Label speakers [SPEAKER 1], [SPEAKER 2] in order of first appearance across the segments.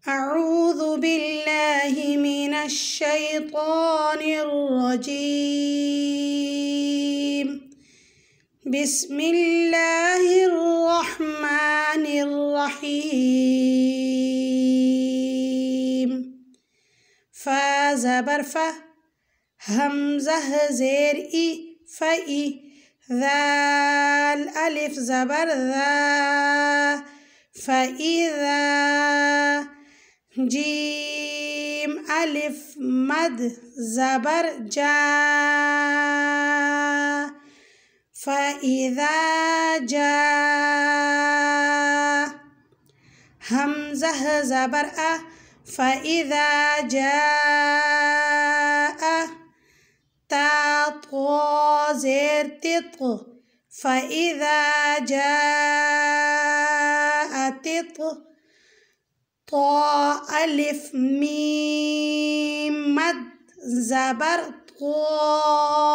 [SPEAKER 1] أعوذ بالله من الشيطان الرجيم. بسم الله الرحمن الرحيم. فا زبر فا، همزة زير إي فإي، ذال ألف زبر ذا فإذا، جيم ألف مد زبر جا فإذا جاء، همزة زبر أ فإذا جاء، تا طا زير تط فإذا جاء تط، طا ألف ميم مد زبر طام،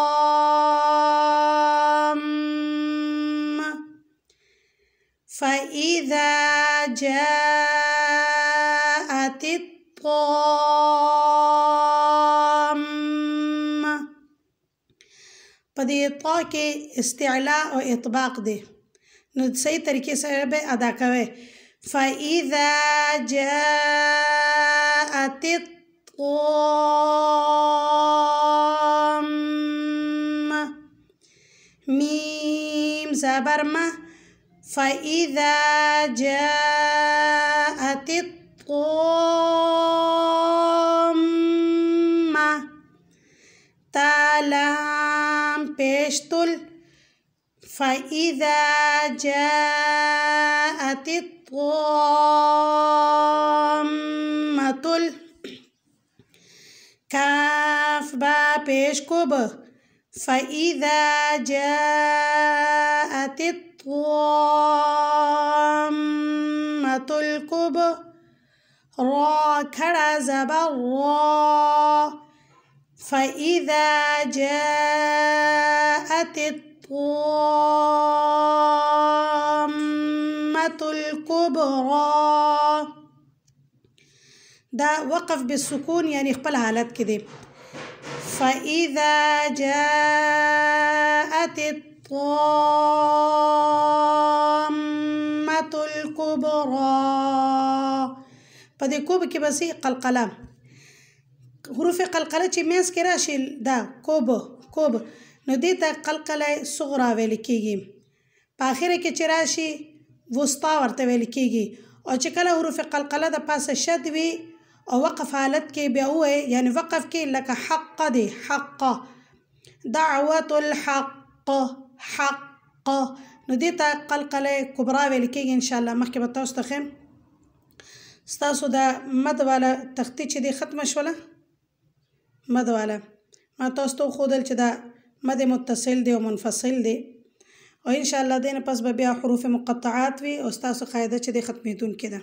[SPEAKER 1] فإذا جاءت الطامة. پدې طا کې استعلاء او اطباق دی، نو صحیح طریقې سره به ادا کوئ. فإذا جاءت الطامة، ميم زبر ما فإذا جاءت الطامة، تا لام پیشتل فإذا جاءت الطامة، كاف با پیش کوب فإذا جاءت الطامة الكبرى، را کھڑا زبر را فإذا جاءت الطامة الكبرى. دا وقف بالسكون يعني خپل حالت کې دی. فإذا جاءت الطامة الكبرى، په دې کوب کې بس قلقله، حروف قلقله چې مینځ کې راشي دا کوب کوب، نو دې ته قلقله صغرا ویل کېږي. په آخره کې چې راشي وسطا ورته ویل کېږي. او چې کله حروف قلقله د پاسه شد وي او وقف حالت کې بیا ووایي، یعنی وقف کې لکه حق دی، حق، دعوة الحق، حق، نو دې ته قلقله کبرا ویل کېږي. انشاءالله مخکې به تاسو ته ښیم. ستاسو دا مد والا تختی چې دی ختمه شوله، مد والا ما تاسو ته وښودل چې دا مد متصل دی او منفصل دی، او انشاءالله دې نه پس به بیا حروف مقطعات وي او ستاسو قاعده چې دی ختمېدونکې ده.